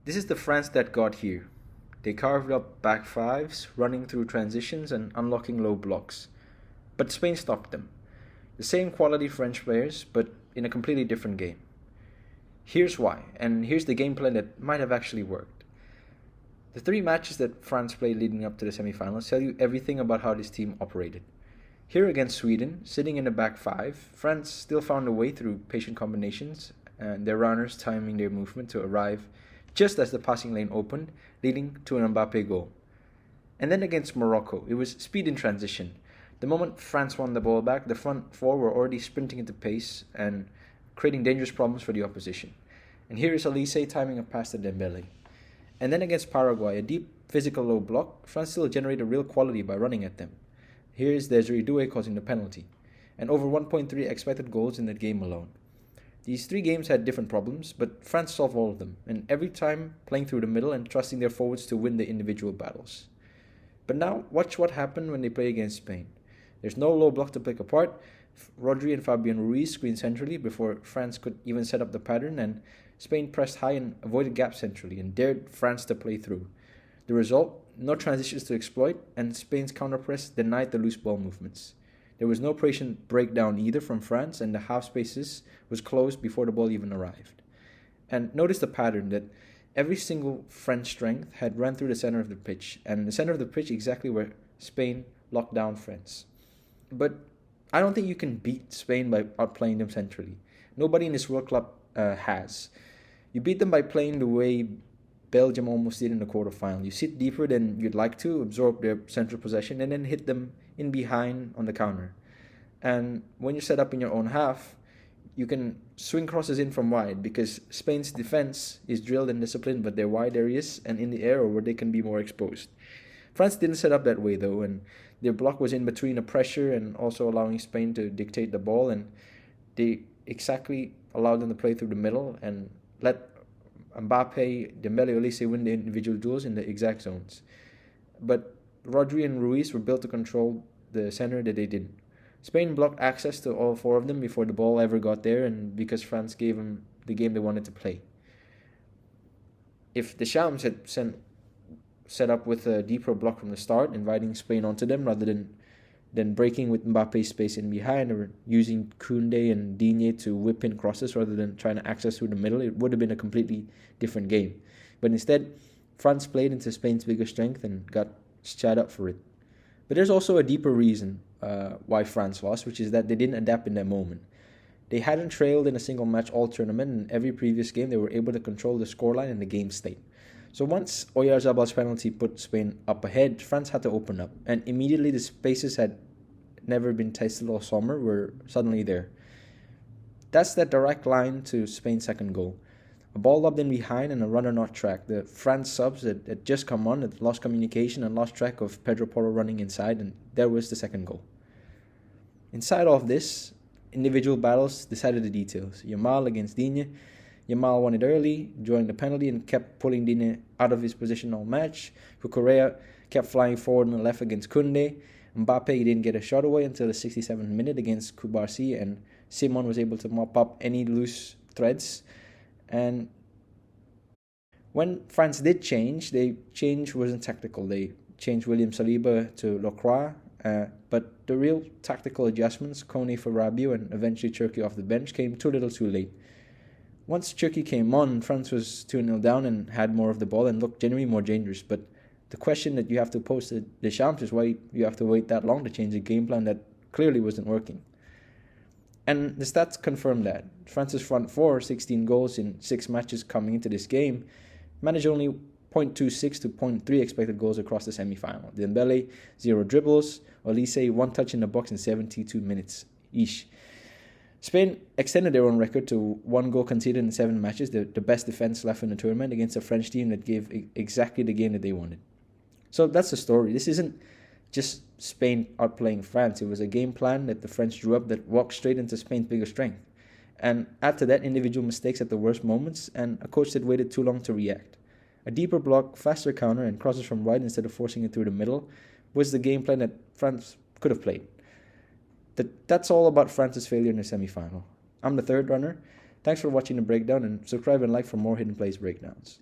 This is the France that got here. They carved up back fives, running through transitions and unlocking low blocks. But Spain stopped them. The same quality French players, but in a completely different game. Here's why, and here's the game plan that might have actually worked. The three matches that France played leading up to the semifinals tell you everything about how this team operated. Here against Sweden, sitting in the back five, France still found a way through patient combinations and their runners timing their movement to arrive just as the passing lane opened, leading to an Mbappe goal. And then against Morocco, it was speed in transition. The moment France won the ball back, the front four were already sprinting into pace and creating dangerous problems for the opposition. And here is Elise timing a pass to Dembele. And then against Paraguay, a deep physical low block, France still generated real quality by running at them. Here is Desiree Doué causing the penalty, and over 1.3 expected goals in that game alone. These three games had different problems, but France solved all of them, and every time playing through the middle and trusting their forwards to win the individual battles. But now, watch what happened when they play against Spain. There's no low block to pick apart. Rodri and Fabian Ruiz screened centrally before France could even set up the pattern, and Spain pressed high and avoided gaps centrally and dared France to play through. The result, no transitions to exploit, and Spain's counterpress denied the loose ball movements. There was no patient breakdown either from France, and the half spaces was closed before the ball even arrived. And notice the pattern that every single French strength had run through the center of the pitch, and the center of the pitch exactly where Spain locked down France. But I don't think you can beat Spain by outplaying them centrally. Nobody in this World Cup has. You beat them by playing the way Belgium almost did in the quarterfinal. You sit deeper than you'd like to, absorb their central possession, and then hit them in behind on the counter. And when you're set up in your own half, you can swing crosses in from wide because Spain's defense is drilled and disciplined, but they're wide areas and in the air or where they can be more exposed. France didn't set up that way though, and their block was in between the pressure and also allowing Spain to dictate the ball, and they exactly allowed them to play through the middle and let Mbappe, Dembele, Olise win the individual duels in the exact zones. But Rodri and Ruiz were built to control the center that they didn't. Spain blocked access to all four of them before the ball ever got there, and because France gave them the game they wanted to play. If Deschamps had set up with a deeper block from the start, inviting Spain onto them rather than breaking with Mbappe's space in behind or using Kounde and Digne to whip in crosses rather than trying to access through the middle, it would have been a completely different game. But instead, France played into Spain's bigger strength and got shot up for it. But there's also a deeper reason why France lost, which is that they didn't adapt in that moment. They hadn't trailed in a single match all tournament, and every previous game they were able to control the scoreline and the game state. So once Oyarzabal's penalty put Spain up ahead, France had to open up, and immediately the spaces had never been tasted all summer were suddenly there. That's that direct line to Spain's second goal. A ball lobbed in behind and a runner not tracked. The France subs that had just come on had lost communication and lost track of Pedro Porro running inside, and there was the second goal. Inside all of this, individual battles decided the details. Yamal against Digne. Yamal won it early, drawing the penalty, and kept pulling Digne out of his position all match. Cucurella kept flying forward on the left against Kounde. Mbappe didn't get a shot away until the 67th minute against Kubarsi, and Simon was able to mop up any loose threads. And when France did change, they change wasn't tactical. They changed William Saliba to Lacroix, but the real tactical adjustments, Kounde for Rabiot and eventually Turkey off the bench, came too little too late. Once Turkey came on, France was 2-0 down and had more of the ball and looked generally more dangerous. But the question that you have to pose to Deschamps is why you have to wait that long to change a game plan that clearly wasn't working. And the stats confirm that. France's front four, 16 goals in 6 matches coming into this game, managed only 0.26 to 0.3 expected goals across the semi-final. Dembele, 0 dribbles. Olise, 1 touch in the box in 72 minutes each. Spain extended their own record to 1 goal conceded in 7 matches, the best defense left in the tournament against a French team that gave exactly the game that they wanted. So that's the story. This isn't just Spain outplaying France. It was a game plan that the French drew up that walked straight into Spain's bigger strength. And add to that individual mistakes at the worst moments and a coach that waited too long to react. A deeper block, faster counter, and crosses from right instead of forcing it through the middle was the game plan that France could have played. That's all about France's failure in the semi-final. I'm the third runner. Thanks for watching the breakdown, and subscribe and like for more Hidden Plays breakdowns.